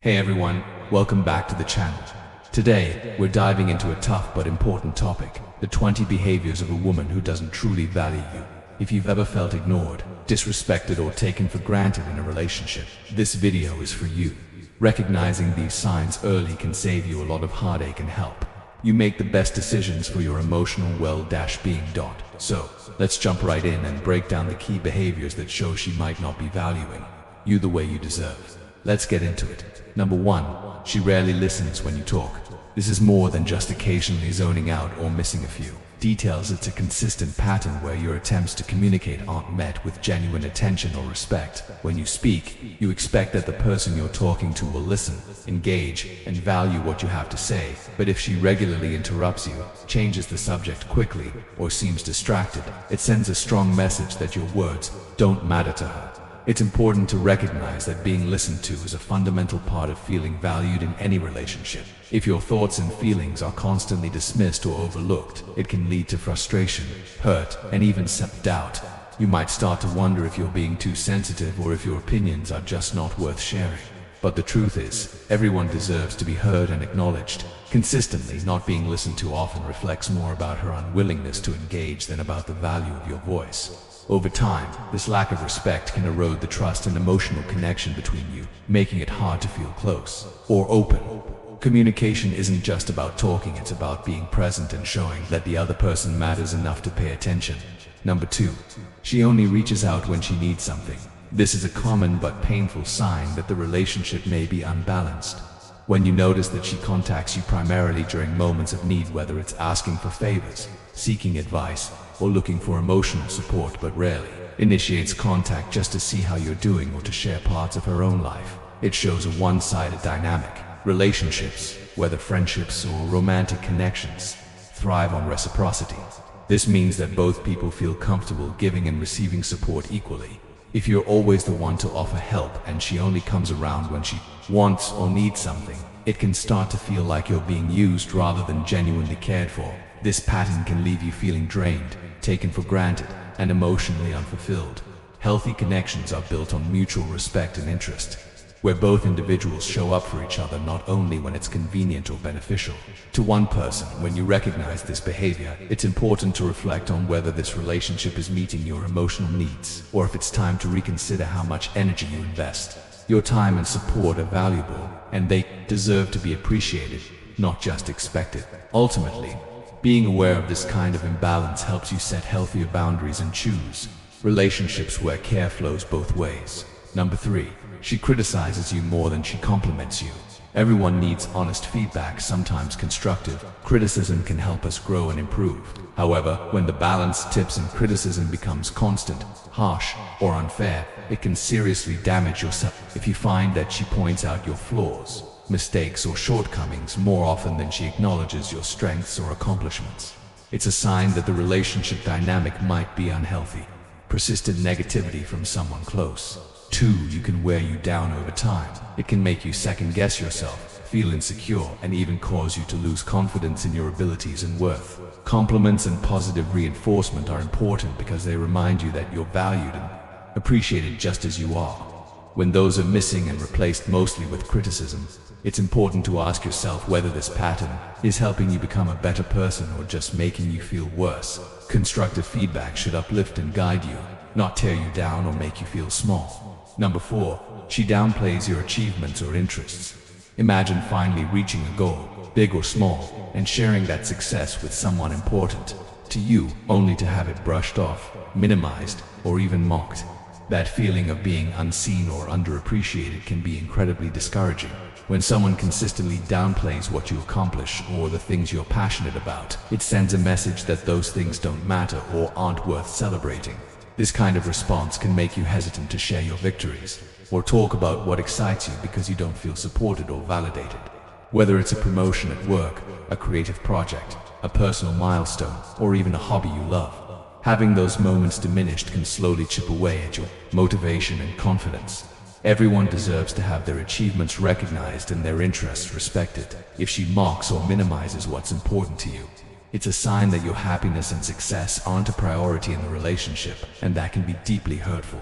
Hey everyone, welcome back to the channel. Today, we're diving into a tough but important topic, the 20 behaviors of a woman who doesn't truly value you. If you've ever felt ignored, disrespected, or taken for granted in a relationship, this video is for you. Recognizing these signs early can save you a lot of heartache and help you make the best decisions for your emotional well-being. So, let's jump right in and break down the key behaviors that show she might not be valuing you the way you deserve. Let's get into it. Number 1. She rarely listens when you talk. This is more than just occasionally zoning out or missing a few details. It's a consistent pattern where your attempts to communicate aren't met with genuine attention or respect. When you speak, you expect that the person you're talking to will listen, engage, and value what you have to say. But if she regularly interrupts you, changes the subject quickly, or seems distracted, it sends a strong message that your words don't matter to her. It's important to recognize that being listened to is a fundamental part of feeling valued in any relationship. If your thoughts and feelings are constantly dismissed or overlooked, it can lead to frustration, hurt, and even self-doubt. You might start to wonder if you're being too sensitive or if your opinions are just not worth sharing. But the truth is, everyone deserves to be heard and acknowledged. Consistently not being listened to often reflects more about her unwillingness to engage than about the value of your voice. Over time, this lack of respect can erode the trust and emotional connection between you, making it hard to feel close or open. Communication isn't just about talking, it's about being present and showing that the other person matters enough to pay attention. Number 2. She only reaches out when she needs something. This is a common but painful sign that the relationship may be unbalanced. When you notice that she contacts you primarily during moments of need, whether it's asking for favors, seeking advice, or looking for emotional support, but rarely initiates contact just to see how you're doing or to share parts of her own life, it shows a one-sided dynamic. Relationships, whether friendships or romantic connections, thrive on reciprocity. This means that both people feel comfortable giving and receiving support equally. If you're always the one to offer help and she only comes around when she wants or needs something, it can start to feel like you're being used rather than genuinely cared for. This pattern can leave you feeling drained, taken for granted, and emotionally unfulfilled. Healthy connections are built on mutual respect and interest, where both individuals show up for each other not only when it's convenient or beneficial to one person. When you recognize this behavior, it's important to reflect on whether this relationship is meeting your emotional needs, or if it's time to reconsider how much energy you invest. Your time and support are valuable, and they deserve to be appreciated, not just expected. Ultimately, being aware of this kind of imbalance helps you set healthier boundaries and choose relationships where care flows both ways. Number 3. She criticizes you more than she compliments you. Everyone needs honest feedback, sometimes constructive. Criticism can help us grow and improve. However, when the balance tips and criticism becomes constant, harsh, or unfair, it can seriously damage yourself. If you find that she points out your flaws, mistakes, or shortcomings more often than she acknowledges your strengths or accomplishments, it's a sign that the relationship dynamic might be unhealthy. Persistent negativity from someone close to you can wear you down over time. It can make you second-guess yourself, feel insecure, and even cause you to lose confidence in your abilities and worth. Compliments and positive reinforcement are important because they remind you that you're valued and appreciated just as you are. When those are missing and replaced mostly with criticism, it's important to ask yourself whether this pattern is helping you become a better person or just making you feel worse. Constructive feedback should uplift and guide you, not tear you down or make you feel small. Number 4. She downplays your achievements or interests. Imagine finally reaching a goal, big or small, and sharing that success with someone important to you, only to have it brushed off, minimized, or even mocked. That feeling of being unseen or underappreciated can be incredibly discouraging. When someone consistently downplays what you accomplish or the things you're passionate about, it sends a message that those things don't matter or aren't worth celebrating. This kind of response can make you hesitant to share your victories or talk about what excites you because you don't feel supported or validated. Whether it's a promotion at work, a creative project, a personal milestone, or even a hobby you love, having those moments diminished can slowly chip away at your motivation and confidence. Everyone deserves to have their achievements recognized and their interests respected. If she mocks or minimizes what's important to you, it's a sign that your happiness and success aren't a priority in the relationship, and that can be deeply hurtful.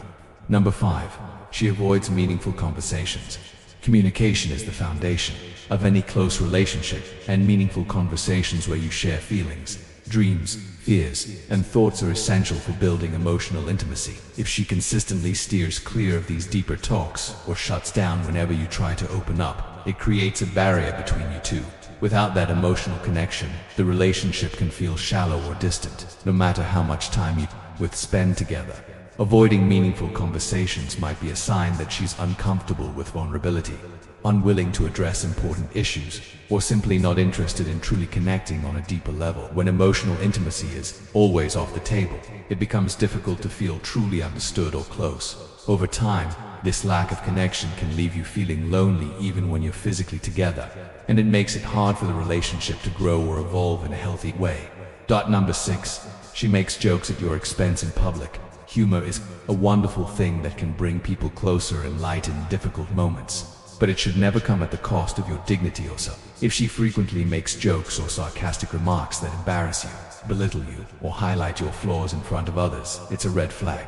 Number 5. She avoids meaningful conversations. Communication is the foundation of any close relationship, and meaningful conversations where you share feelings, dreams, fears, and thoughts are essential for building emotional intimacy. If she consistently steers clear of these deeper talks or shuts down whenever you try to open up, it creates a barrier between you two. Without that emotional connection, the relationship can feel shallow or distant, no matter how much time you spend together. Avoiding meaningful conversations might be a sign that she's uncomfortable with vulnerability, unwilling to address important issues, or simply not interested in truly connecting on a deeper level. When emotional intimacy is always off the table, it becomes difficult to feel truly understood or close. Over time, this lack of connection can leave you feeling lonely even when you're physically together, and it makes it hard for the relationship to grow or evolve in a healthy way. Number 6. She makes jokes at your expense in public. Humor is a wonderful thing that can bring people closer and lighten difficult moments, but it should never come at the cost of your dignity or so. If she frequently makes jokes or sarcastic remarks that embarrass you, belittle you, or highlight your flaws in front of others, it's a red flag.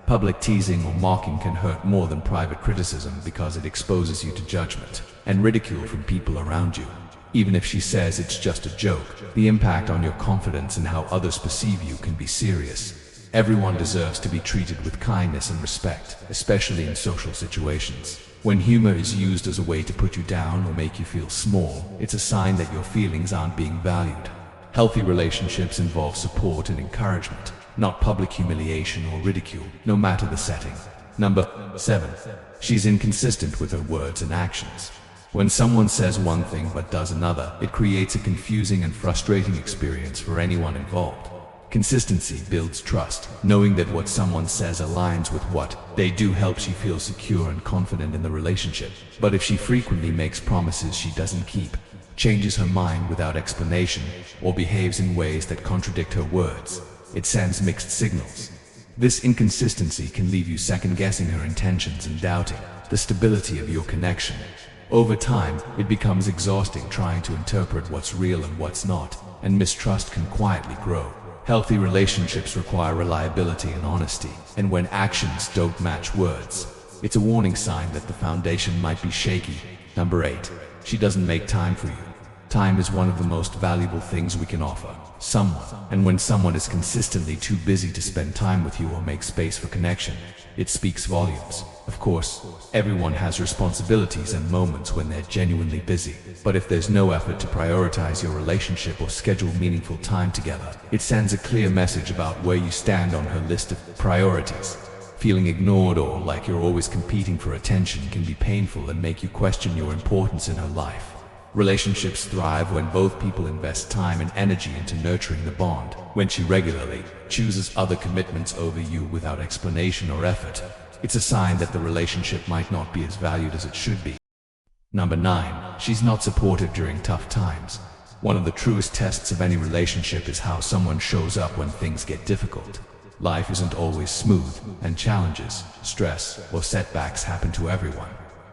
Public teasing or mocking can hurt more than private criticism because it exposes you to judgment and ridicule from people around you. Even if she says it's just a joke, the impact on your confidence and how others perceive you can be serious. Everyone deserves to be treated with kindness and respect, especially in social situations. When humor is used as a way to put you down or make you feel small, it's a sign that your feelings aren't being valued. Healthy relationships involve support and encouragement, not public humiliation or ridicule, no matter the setting. Number 7. She's inconsistent with her words and actions. When someone says one thing but does another, it creates a confusing and frustrating experience for anyone involved. Consistency builds trust. Knowing that what someone says aligns with what they do helps you feel secure and confident in the relationship. But if she frequently makes promises she doesn't keep, changes her mind without explanation, or behaves in ways that contradict her words, it sends mixed signals. This inconsistency can leave you second-guessing her intentions and doubting the stability of your connection. Over time, it becomes exhausting trying to interpret what's real and what's not, and mistrust can quietly grow. Healthy relationships require reliability and honesty, and when actions don't match words, it's a warning sign that the foundation might be shaky. Number 8. She doesn't make time for you. Time is one of the most valuable things we can offer someone, and when someone is consistently too busy to spend time with you or make space for connection, it speaks volumes. Of course, everyone has responsibilities and moments when they're genuinely busy, but if there's no effort to prioritize your relationship or schedule meaningful time together, it sends a clear message about where you stand on her list of priorities. Feeling ignored or like you're always competing for attention can be painful and make you question your importance in her life. Relationships thrive when both people invest time and energy into nurturing the bond. When she regularly chooses other commitments over you without explanation or effort, it's a sign that the relationship might not be as valued as it should be. Number 9. She's not supportive during tough times. One of the truest tests of any relationship is how someone shows up when things get difficult. Life isn't always smooth, and challenges, stress, or setbacks happen to everyone.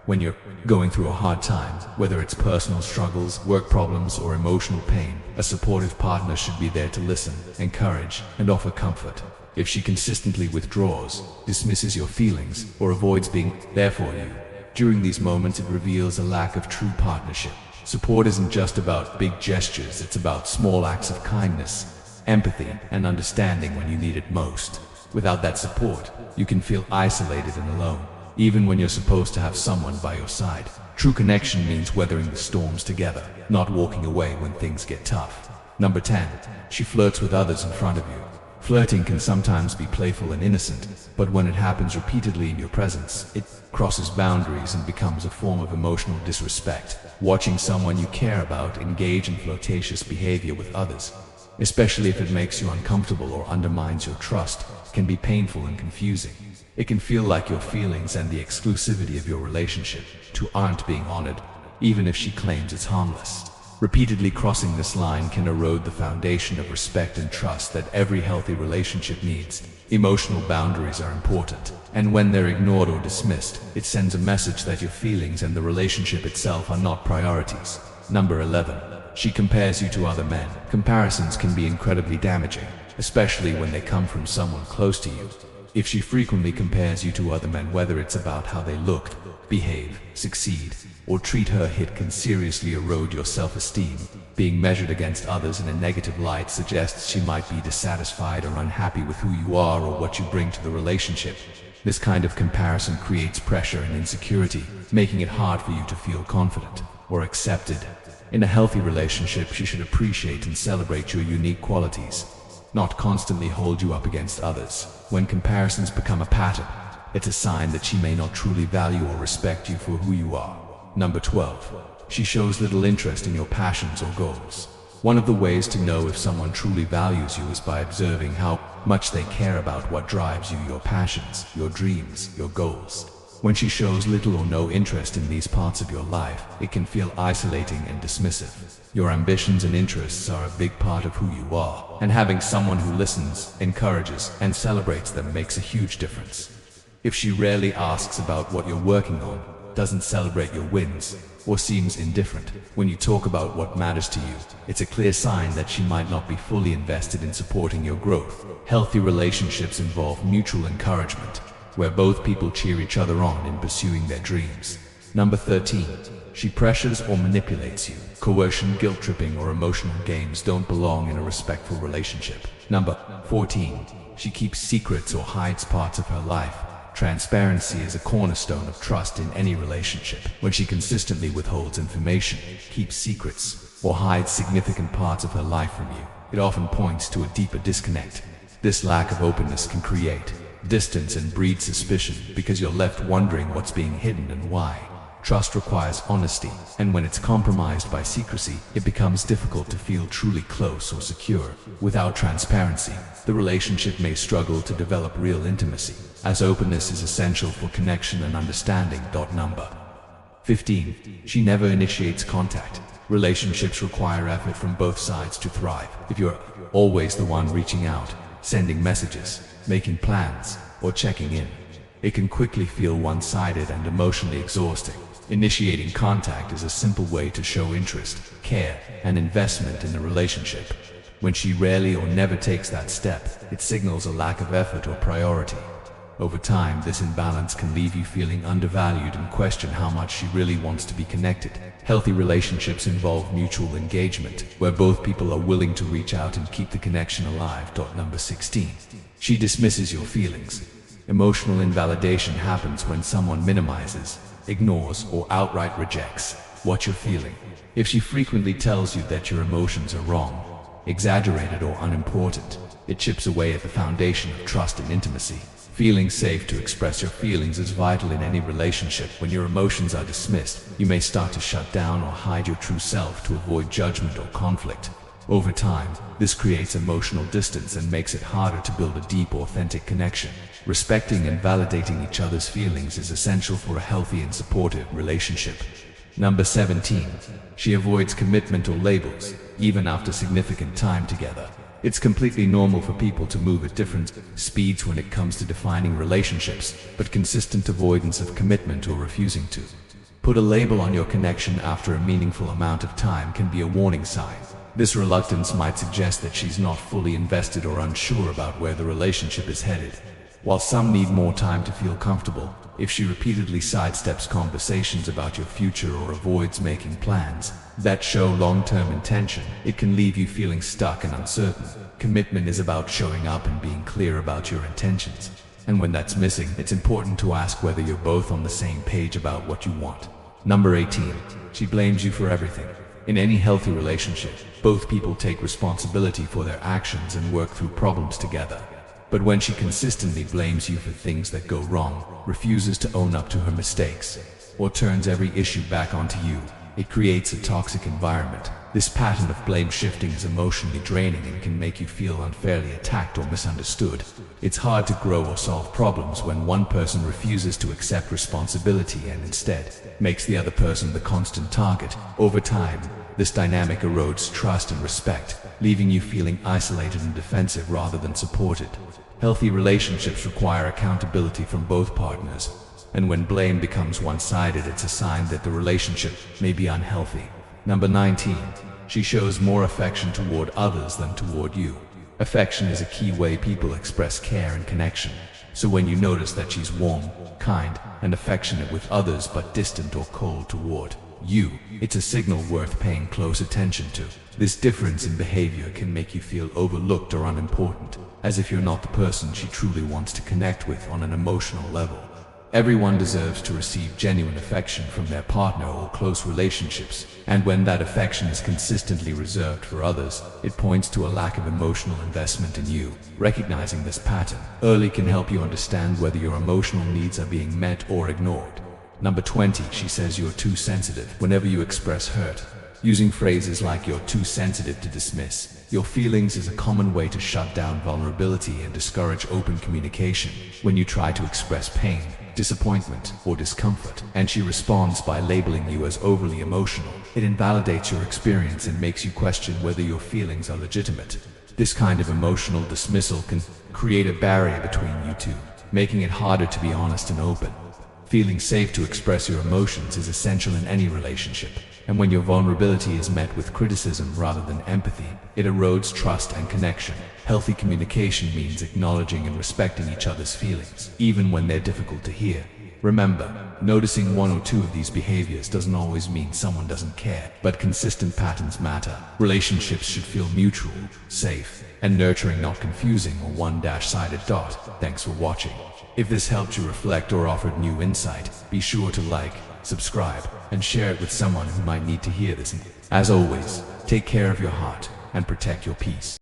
When you're going through a hard time, whether it's personal struggles, work problems, or emotional pain, a supportive partner should be there to listen, encourage, and offer comfort. If she consistently withdraws, dismisses your feelings, or avoids being there for you, during these moments it reveals a lack of true partnership. Support isn't just about big gestures, it's about small acts of kindness, empathy, and understanding when you need it most. Without that support, you can feel isolated and alone, even when you're supposed to have someone by your side. True connection means weathering the storms together, not walking away when things get tough. Number 10. She flirts with others in front of you. Flirting can sometimes be playful and innocent, but when it happens repeatedly in your presence, it crosses boundaries and becomes a form of emotional disrespect. Watching someone you care about engage in flirtatious behavior with others, especially if it makes you uncomfortable or undermines your trust, can be painful and confusing. It can feel like your feelings and the exclusivity of your relationship aren't being honored, even if she claims it's harmless. Repeatedly crossing this line can erode the foundation of respect and trust that every healthy relationship needs. Emotional boundaries are important, and when they're ignored or dismissed, it sends a message that your feelings and the relationship itself are not priorities. Number 11. She compares you to other men. Comparisons can be incredibly damaging, especially when they come from someone close to you. If she frequently compares you to other men, whether it's about how they look, behave, succeed, or treat her hit can seriously erode your self-esteem. Being measured against others in a negative light suggests she might be dissatisfied or unhappy with who you are or what you bring to the relationship. This kind of comparison creates pressure and insecurity, making it hard for you to feel confident or accepted. In a healthy relationship, she should appreciate and celebrate your unique qualities, not constantly hold you up against others. When comparisons become a pattern, it's a sign that she may not truly value or respect you for who you are. Number 12. She shows little interest in your passions or goals. One of the ways to know if someone truly values you is by observing how much they care about what drives you, your passions, your dreams, your goals. When she shows little or no interest in these parts of your life, it can feel isolating and dismissive. Your ambitions and interests are a big part of who you are, and having someone who listens, encourages, and celebrates them makes a huge difference. If she rarely asks about what you're working on, doesn't celebrate your wins, or seems indifferent when you talk about what matters to you, it's a clear sign that she might not be fully invested in supporting your growth. Healthy relationships involve mutual encouragement, where both people cheer each other on in pursuing their dreams. Number 13. She pressures or manipulates you. Coercion, guilt-tripping, or emotional games don't belong in a respectful relationship. Number 14. She keeps secrets or hides parts of her life. Transparency is a cornerstone of trust in any relationship. When she consistently withholds information, keeps secrets, or hides significant parts of her life from you, it often points to a deeper disconnect. This lack of openness can create distance and breed suspicion because you're left wondering what's being hidden and why. Trust requires honesty, and when it's compromised by secrecy, it becomes difficult to feel truly close or secure. Without transparency, the relationship may struggle to develop real intimacy, as openness is essential for connection and understanding. Number 15. She never initiates contact. Relationships require effort from both sides to thrive. If you're always the one reaching out, sending messages, making plans, or checking in, it can quickly feel one-sided and emotionally exhausting. Initiating contact is a simple way to show interest, care, and investment in a relationship. When she rarely or never takes that step, it signals a lack of effort or priority. Over time, this imbalance can leave you feeling undervalued and question how much she really wants to be connected. Healthy relationships involve mutual engagement, where both people are willing to reach out and keep the connection alive. Number 16. She dismisses your feelings. Emotional invalidation happens when someone minimizes, ignores, or outright rejects what you're feeling. If she frequently tells you that your emotions are wrong, exaggerated, or unimportant, it chips away at the foundation of trust and intimacy. Feeling safe to express your feelings is vital in any relationship. When your emotions are dismissed, you may start to shut down or hide your true self to avoid judgment or conflict. Over time, this creates emotional distance and makes it harder to build a deep, authentic connection. Respecting and validating each other's feelings is essential for a healthy and supportive relationship. Number 17. She avoids commitment or labels, even after significant time together. It's completely normal for people to move at different speeds when it comes to defining relationships, but consistent avoidance of commitment or refusing to put a label on your connection after a meaningful amount of time can be a warning sign. This reluctance might suggest that she's not fully invested or unsure about where the relationship is headed. While some need more time to feel comfortable, if she repeatedly sidesteps conversations about your future or avoids making plans that show long-term intention, it can leave you feeling stuck and uncertain. Commitment is about showing up and being clear about your intentions. And when that's missing, it's important to ask whether you're both on the same page about what you want. Number 18. She blames you for everything. In any healthy relationship, both people take responsibility for their actions and work through problems together. But when she consistently blames you for things that go wrong, refuses to own up to her mistakes, or turns every issue back onto you, it creates a toxic environment. This pattern of blame shifting is emotionally draining and can make you feel unfairly attacked or misunderstood. It's hard to grow or solve problems when one person refuses to accept responsibility and instead makes the other person the constant target. Over time, this dynamic erodes trust and respect, leaving you feeling isolated and defensive rather than supported. Healthy relationships require accountability from both partners, and when blame becomes one-sided, it's a sign that the relationship may be unhealthy. Number 19. She shows more affection toward others than toward you. Affection is a key way people express care and connection. So when you notice that she's warm, kind, and affectionate with others but distant or cold toward you, it's a signal worth paying close attention to. This difference in behavior can make you feel overlooked or unimportant, as if you're not the person she truly wants to connect with on an emotional level. Everyone deserves to receive genuine affection from their partner or close relationships, and when that affection is consistently reserved for others, it points to a lack of emotional investment in you. Recognizing this pattern early can help you understand whether your emotional needs are being met or ignored. Number 20, she says you're too sensitive whenever you express hurt. Using phrases like "you're too sensitive to dismiss your feelings" is a common way to shut down vulnerability and discourage open communication. When you try to express pain, disappointment, or discomfort, and she responds by labeling you as overly emotional, it invalidates your experience and makes you question whether your feelings are legitimate. This kind of emotional dismissal can create a barrier between you two, making it harder to be honest and open. Feeling safe to express your emotions is essential in any relationship, and when your vulnerability is met with criticism rather than empathy, it erodes trust and connection. Healthy communication means acknowledging and respecting each other's feelings, even when they're difficult to hear. Remember, noticing one or two of these behaviors doesn't always mean someone doesn't care, but consistent patterns matter. Relationships should feel mutual, safe, and nurturing, not confusing or one-sided. Thanks for watching. If this helped you reflect or offered new insight, be sure to like, subscribe, and share it with someone who might need to hear this. As always, take care of your heart and protect your peace.